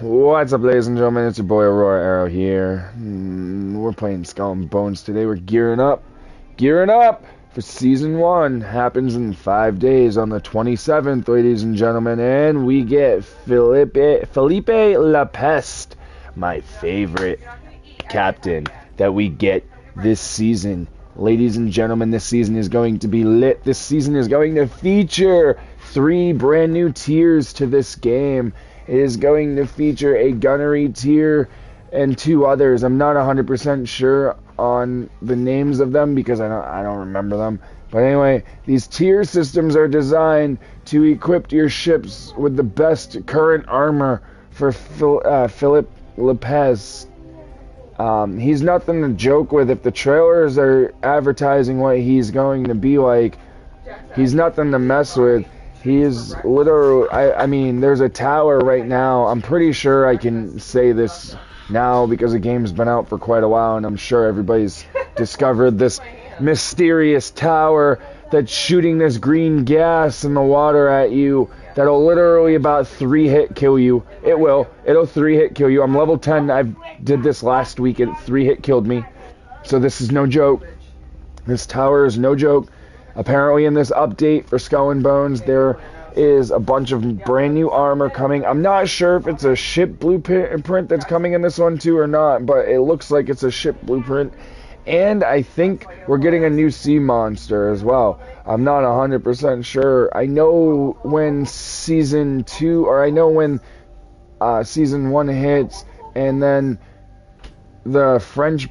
What's up, ladies and gentlemen? It's your boy Aurora Arrow here. We're playing Skull and Bones today. We're gearing up for Season 1. Happens in 5 days on the 27th, ladies and gentlemen. And we get Felipe Lapeste, my favorite captain that we get this season. Ladies and gentlemen, this season is going to be lit. This season is going to feature 3 brand new tiers to this game. It is going to feature a gunnery tier and 2 others. I'm not 100% sure on the names of them because I don't remember them. But anyway, these tier systems are designed to equip your ships with the best current armor for Philip Lopez. He's nothing to joke with. If the trailers are advertising what he's going to be like, he's nothing to mess with. He is literally, I mean, there's a tower right now. I'm pretty sure I can say this now because the game's been out for quite a while, and I'm sure everybody's discovered this mysterious tower that's shooting this green gas in the water at you that'll literally about 3-hit kill you. It'll 3-hit kill you. I'm level 10. I did this last week. It 3-hit killed me. So this is no joke. This tower is no joke. Apparently in this update for Skull and Bones, there is a bunch of brand new armor coming. I'm not sure if it's a ship blueprint that's coming in this one too or not, but it looks like it's a ship blueprint. And I think we're getting a new sea monster as well. I'm not 100% sure. I know when Season 2, or I know when Season 1 hits, and then the French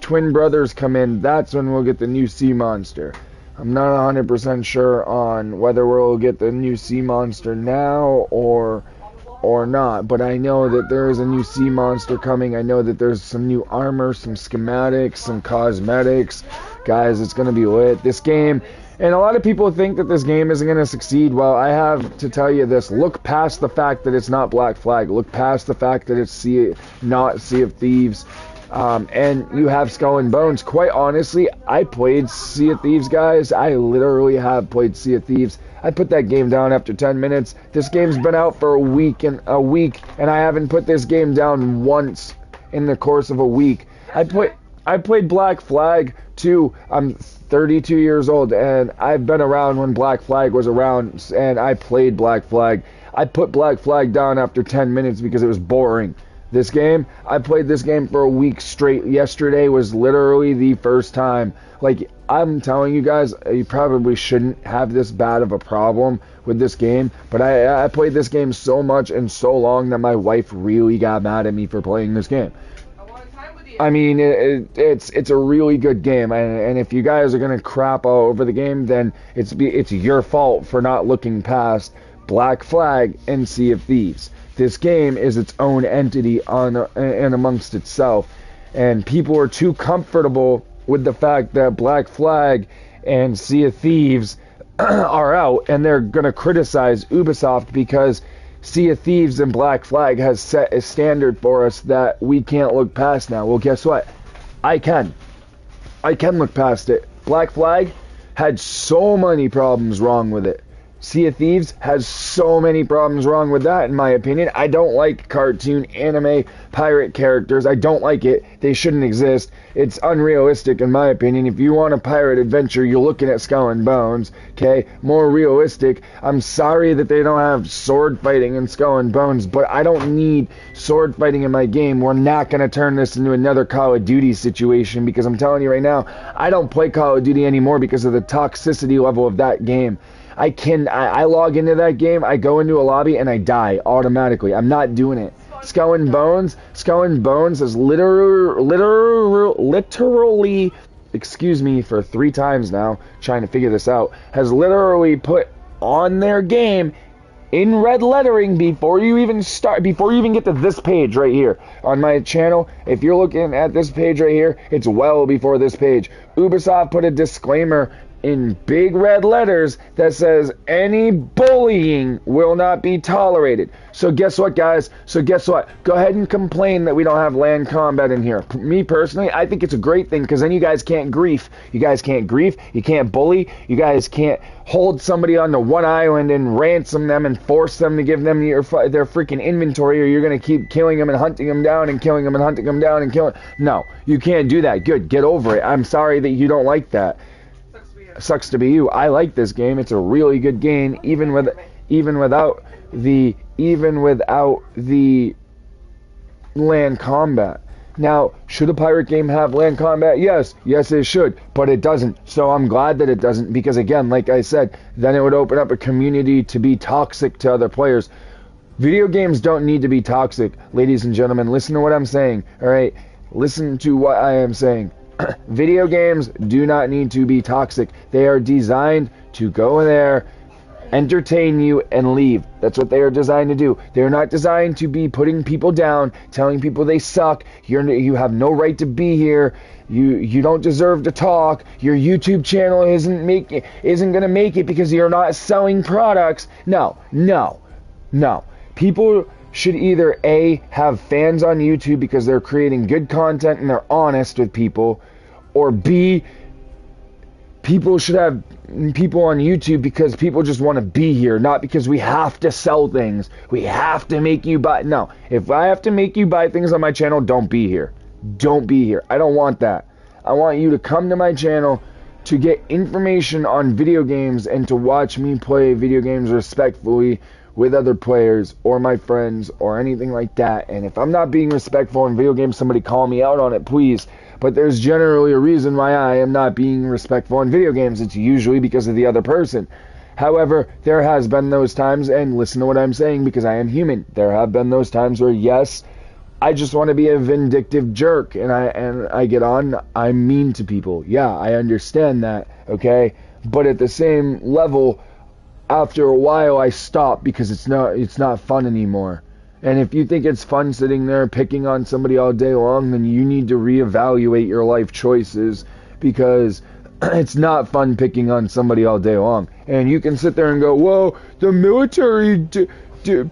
twin brothers come in, that's when we'll get the new sea monster. I'm not 100% sure on whether we'll get the new sea monster now or not, but I know that there is a new sea monster coming. I know that there's some new armor, some schematics, some cosmetics. Guys, it's going to be lit. This game, and a lot of people think that this game isn't going to succeed. Well, I have to tell you this. Look past the fact that it's not Black Flag. Look past the fact that it's not Sea of Thieves. And you have Skull and Bones. Quite honestly, I played Sea of Thieves, guys. I literally have played Sea of Thieves. I put that game down after 10 minutes. This game's been out for a week, and I haven't put this game down once in the course of a week. I played Black Flag too. I'm 32 years old, and I've been around when Black Flag was around, and I played Black Flag. I put Black Flag down after 10 minutes because it was boring. This game, I played this game for a week straight. Yesterday was literally the first time. Like, I'm telling you guys, you probably shouldn't have this bad of a problem with this game, but I played this game so much and so long that my wife really got mad at me for playing this game. I mean, it's a really good game, and if you guys are gonna crap all over the game, then it's your fault for not looking past Black Flag and Sea of Thieves. This game is its own entity and amongst itself, and people are too comfortable with the fact that Black Flag and Sea of Thieves are out, and they're gonna criticize Ubisoft because Sea of Thieves and Black Flag has set a standard for us that we can't look past now. Well, guess what? I can look past it. Black Flag had so many problems wrong with it. Sea of Thieves has so many problems wrong with that, in my opinion. I don't like cartoon, anime, pirate characters. I don't like it. They shouldn't exist. It's unrealistic, in my opinion. If you want a pirate adventure, you're looking at Skull and Bones, okay? More realistic. I'm sorry that they don't have sword fighting in Skull and Bones, but I don't need sword fighting in my game. We're not going to turn this into another Call of Duty situation, because I'm telling you right now, I don't play Call of Duty anymore because of the toxicity level of that game. I log into that game, I go into a lobby, and I die automatically. I'm not doing it. Skull and Bones has literally, excuse me for 3 times now, trying to figure this out, has literally put on their game in red lettering before you even get to this page right here on my channel. If you're looking at this page right here, it's well before this page. Ubisoft put a disclaimer in big red letters that says any bullying will not be tolerated. So guess what, guys? So guess what? Go ahead and complain that we don't have land combat in here. Me personally, I think it's a great thing because then you guys can't grief. You guys can't grief. You can't bully. You guys can't hold somebody onto one island and ransom them and force them to give them their freaking inventory, or you're going to keep killing them and hunting them down and killing them and hunting them down and killing. No, you can't do that. Good. Get over it. I'm sorry that you don't like that. Sucks to be you. I like this game. It's a really good game, even without the land combat. Now, should a pirate game have land combat? Yes, it should, but it doesn't. So I'm glad that it doesn't, because again, like I said, then it would open up a community to be toxic to other players. Video games don't need to be toxic, ladies and gentlemen. Listen to what I'm saying. All right, listen to what I am saying. Video games do not need to be toxic. They are designed to go there, entertain you, and leave. That's what they are designed to do. They're not designed to be putting people down, telling people they suck. You have no right to be here. You don't deserve to talk. Your YouTube channel isn't gonna make it because you're not selling products. No. People should either A, have fans on YouTube because they're creating good content and they're honest with people, or B, people should have people on YouTube because people just want to be here, not because we have to sell things. We have to make you buy. No, if I have to make you buy things on my channel, don't be here. Don't be here. I don't want that. I want you to come to my channel to get information on video games and to watch me play video games respectfully with other players or my friends or anything like that. And if I'm not being respectful in video games, somebody call me out on it, please. But there's generally a reason why I am not being respectful in video games. It's usually because of the other person. However, there has been those times, and listen to what I'm saying because I am human. There have been those times where, yes, I just want to be a vindictive jerk, and I get on. I'm mean to people. Yeah, I understand that, okay? But at the same level, after a while I stop because it's not fun anymore. And if you think it's fun sitting there picking on somebody all day long, then you need to reevaluate your life choices, because it's not fun picking on somebody all day long. And you can sit there and go, well, the military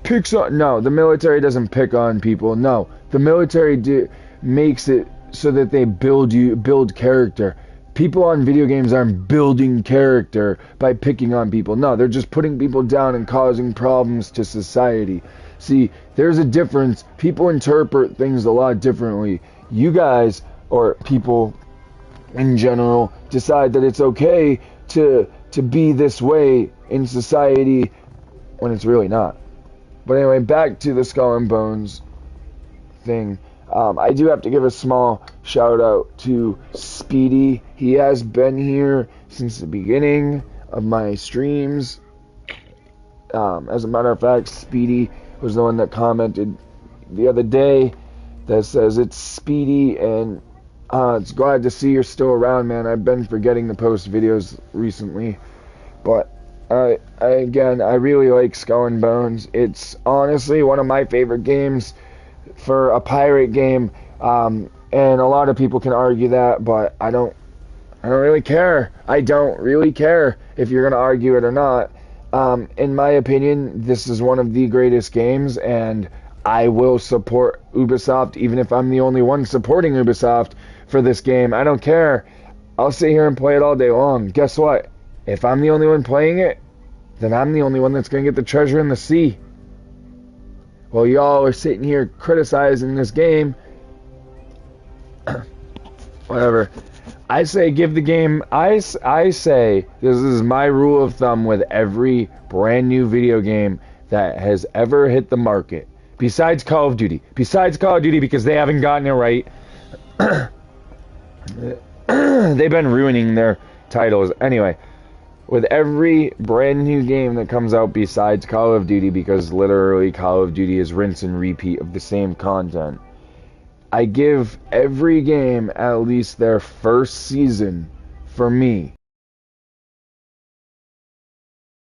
picks on... No, the military doesn't pick on people. No, the military makes it so that they build character. People on video games aren't building character by picking on people. No, they're just putting people down and causing problems to society. See, there's a difference. People interpret things a lot differently. You guys, or people in general, decide that it's okay to be this way in society when it's really not. But anyway, back to the Skull and Bones thing. I do have to give a small shout out to Speedy. He has been here since the beginning of my streams. As a matter of fact, Speedy was the one that commented the other day that says it's Speedy, and it's glad to see you're still around, man. I've been forgetting to post videos recently, but I really like Skull and Bones. It's honestly one of my favorite games for a pirate game, and a lot of people can argue that, but I don't really care. I don't really care if you're gonna argue it or not. In my opinion, this is one of the greatest games, and I will support Ubisoft even if I'm the only one supporting Ubisoft for this game. I don't care. I'll sit here and play it all day long. Guess what? If I'm the only one playing it, then I'm the only one that's gonna get the treasure in the sea. Well, y'all are sitting here criticizing this game. Whatever. I say give the game... I say this is my rule of thumb with every brand new video game that has ever hit the market. Besides Call of Duty. Besides Call of Duty, because they haven't gotten it right. They've been ruining their titles. Anyway, with every brand new game that comes out besides Call of Duty, because literally Call of Duty is rinse and repeat of the same content, I give every game at least their first season for me.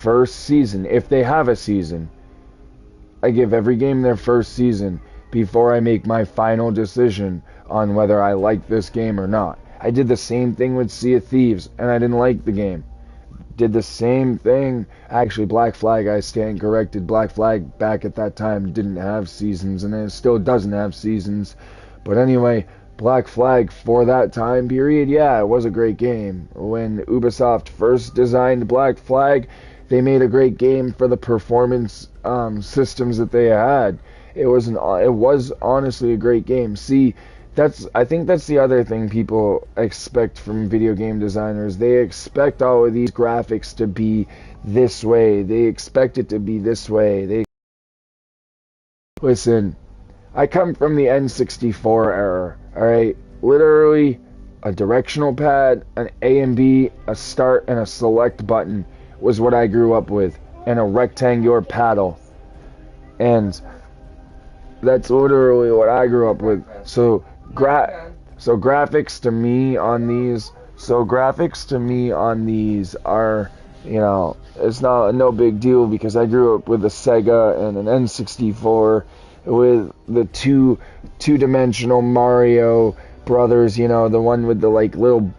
First season, if they have a season. I give every game their first season before I make my final decision on whether I like this game or not. I did the same thing with Sea of Thieves, and I didn't like the game. Did the same thing. Actually, Black Flag, I stand corrected. Black Flag back at that time didn't have seasons, and it still doesn't have seasons. But anyway, Black Flag for that time period, yeah, it was a great game. When Ubisoft first designed Black Flag, they made a great game for the performance systems that they had. It was honestly a great game. See, I think that's the other thing people expect from video game designers. They expect all of these graphics to be this way. They expect it to be this way. Listen, I come from the N64 era, alright? Literally, a directional pad, an A and B, a start, and a select button was what I grew up with, and a rectangular paddle. And that's literally what I grew up with. So graphics to me on these are, it's no big deal because I grew up with a Sega and an N64 with the two-dimensional Mario Brothers, the one with the little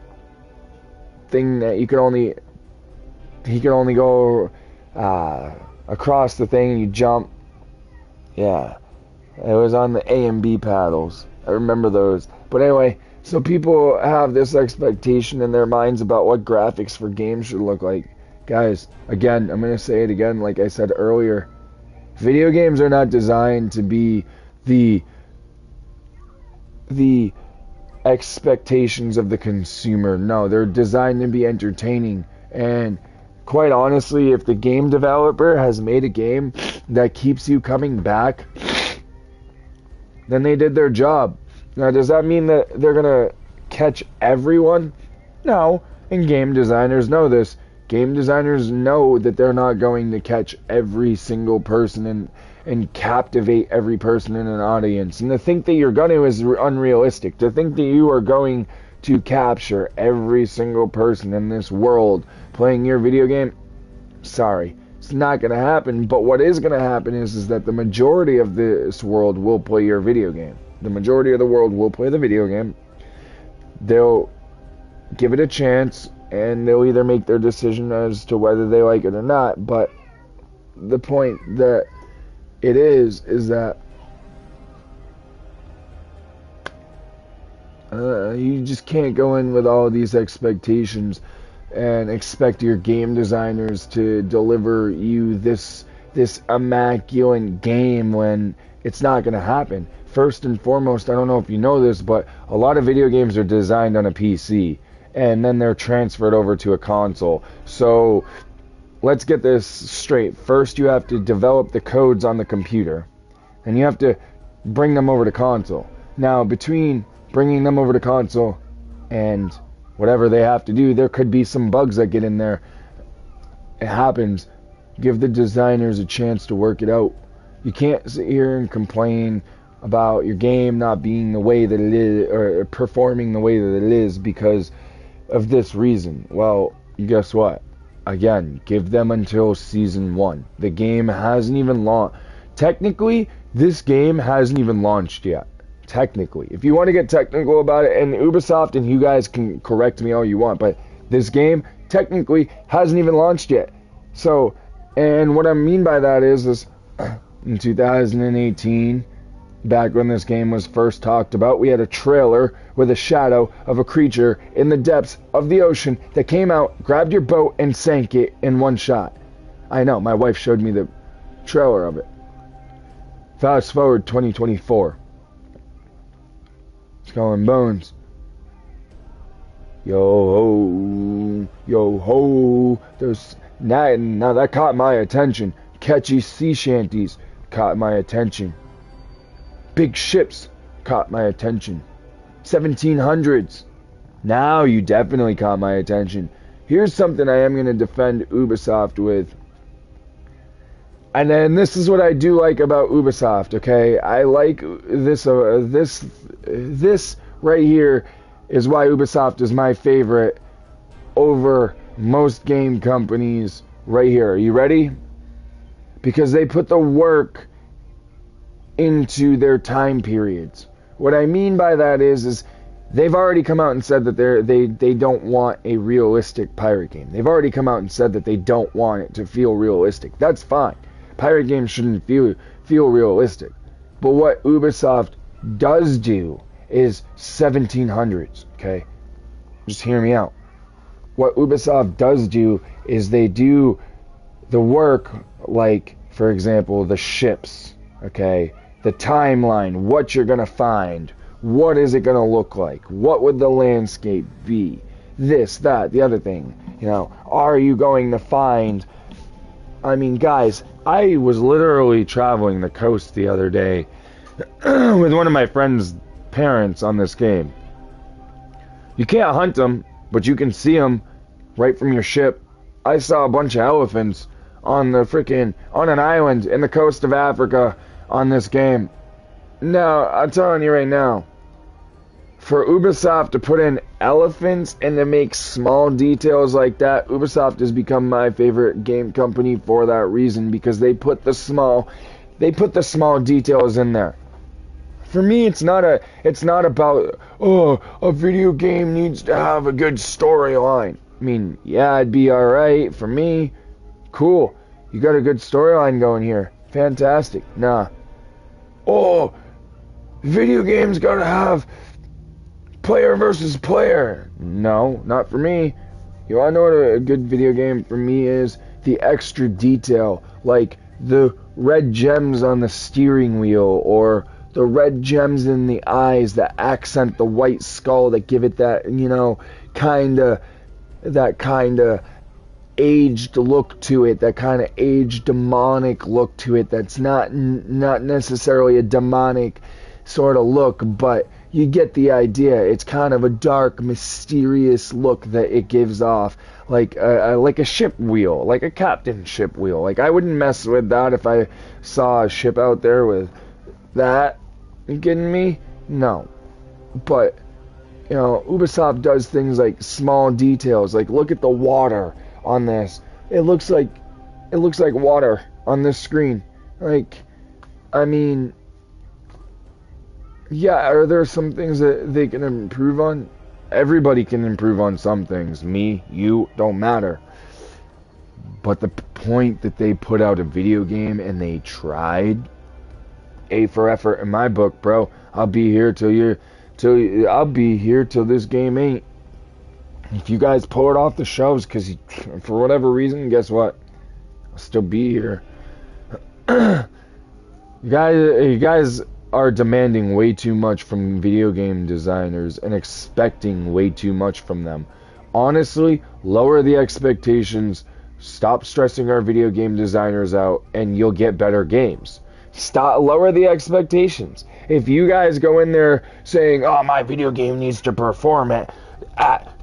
thing that he could only go across the thing and you jump. Yeah. It was on the A and B paddles. I remember those. But anyway, so people have this expectation in their minds about what graphics for games should look like. Guys, again, I'm going to say it again like I said earlier. Video games are not designed to be the expectations of the consumer. No, they're designed to be entertaining. And quite honestly, if the game developer has made a game that keeps you coming back, then they did their job. Now, does that mean that they're going to catch everyone? No, and game designers know this. Game designers know that they're not going to catch every single person and captivate every person in an audience. And to think that you're going to is unrealistic. To think that you are going to capture every single person in this world playing your video game, sorry. It's not going to happen, but what is going to happen is that the majority of this world will play your video game. The majority of the world will play the video game. They'll give it a chance, and they'll either make their decision as to whether they like it or not. But the point that it is that you just can't go in with all these expectations and expect your game designers to deliver you this immaculate game when it's not going to happen. First and foremost, I don't know if you know this, but a lot of video games are designed on a PC, and then they're transferred over to a console. So let's get this straight. First, you have to develop the codes on the computer, and you have to bring them over to console. Now, between bringing them over to console and whatever they have to do, there could be some bugs that get in there. It happens. Give the designers a chance to work it out. You can't sit here and complain about your game not being the way that it is, or performing the way that it is because of this reason. Well, guess what? Again, give them until Season 1. The game hasn't even launched. Technically, this game hasn't even launched yet. Technically. If you want to get technical about it, and Ubisoft, and you guys can correct me all you want, but this game technically hasn't even launched yet. So, and what I mean by that is in 2018, back when this game was first talked about, we had a trailer with a shadow of a creature in the depths of the ocean that came out, grabbed your boat, and sank it in one shot. I know, my wife showed me the trailer of it. Fast forward 2024. Skull and Bones. Yo ho. Now that caught my attention. Catchy sea shanties caught my attention. Big ships caught my attention. 1700s. Now you definitely caught my attention. Here's something I am going to defend Ubisoft with. And then this is what I do like about Ubisoft, okay? I like this right here is why Ubisoft is my favorite over most game companies right here. Are you ready? Because they put the work into their time periods. What I mean by that is They've already come out and said that they don't want a realistic pirate game. They've already come out and said that they don't want it to feel realistic. That's fine. Pirate games shouldn't feel realistic. But what Ubisoft does do is 1700s, okay? Just hear me out. What Ubisoft does do is they do the work, like, for example, the ships, okay? The timeline, what you're going to find, what is it going to look like, what would the landscape be, this, that, the other thing, you know, are you going to find, I mean, guys, I was literally traveling the coast the other day with one of my friend's parents on this game. You can't hunt them, but you can see them right from your ship. I saw a bunch of elephants on an island in the coast of Africa on this game. Now, I'm telling you right now, for Ubisoft to put in elephants and to make small details like that, Ubisoft has become my favorite game company for that reason, because they put the small details in there. For me, it's not about, oh, a video game needs to have a good storyline. I mean, yeah, it'd be alright for me. Cool. You got a good storyline going here. Fantastic. Nah. Oh, video games gotta have player versus player. No, not for me. You wanna know what a good video game for me is? The extra detail, like the red gems on the steering wheel, or the red gems in the eyes that accent the white skull, that give it that, you know, that kind of aged look to it, that kind of aged demonic look to it, that's not necessarily a demonic sort of look, but you get the idea. It's kind of a dark, mysterious look that it gives off, like a ship wheel, like a captain ship wheel. Like, I wouldn't mess with that if I saw a ship out there with that. You kidding me? No. But, you know, Ubisoft does things like small details, like look at the water on this. It looks like water on this screen. Like, I mean, yeah, are there some things that they can improve on? Everybody can improve on some things. Me, you, don't matter. But the point that they put out a video game and they tried, A for effort in my book, bro. I'll be here till this game ain't. If you guys pull it off the shelves, because for whatever reason, guess what? I'll still be here. You guys are demanding way too much from video game designers and expecting way too much from them. Honestly, lower the expectations, stop stressing our video game designers out, and you'll get better games. Lower the expectations. If you guys go in there saying, oh, my video game needs to perform at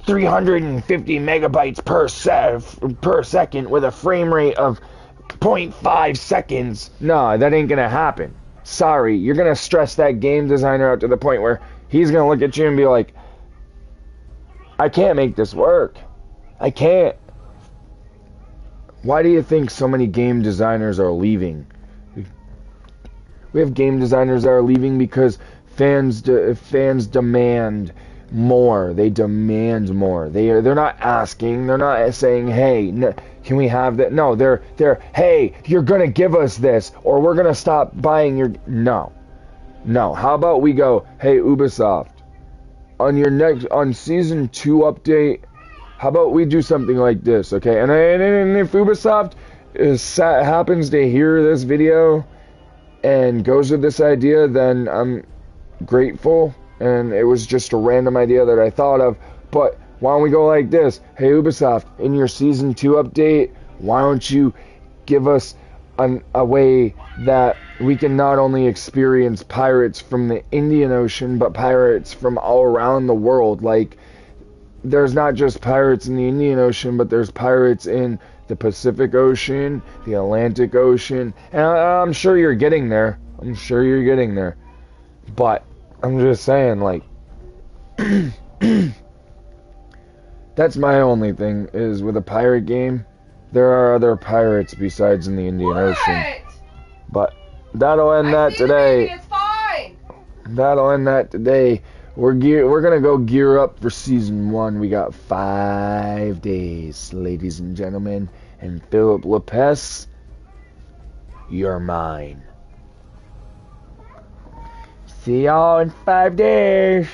350 megabytes per second with a frame rate of 0.5 seconds, no, that ain't gonna happen. Sorry, you're gonna stress that game designer out to the point where he's gonna look at you and be like, I can't make this work. I can't. Why do you think so many game designers are leaving? We have game designers that are leaving because fans demand more. They demand more. They're not asking. They're not saying, "Hey, can we have that?" No, they're, "Hey, you're gonna give us this, or we're gonna stop buying your." No. How about we go, "Hey, Ubisoft, on season 2 update, how about we do something like this, okay?" And if Ubisoft happens to hear this video and goes with this idea, then I'm grateful, and it was just a random idea that I thought of. But why don't we go like this? Hey, Ubisoft, in your season 2 update, why don't you give us a way that we can not only experience pirates from the Indian Ocean, but pirates from all around the world? Like, there's not just pirates in the Indian Ocean, but there's pirates in the Pacific Ocean, the Atlantic Ocean, and I'm sure you're getting there. But I'm just saying, like, that's my only thing, is with a pirate game, there are other pirates besides in the Indian Ocean. But that'll end that today. It's fine. That'll end that today. We're gonna go gear up for season 1. We got 5 days, ladies and gentlemen. And Philip Lopez, you're mine. See y'all in 5 days.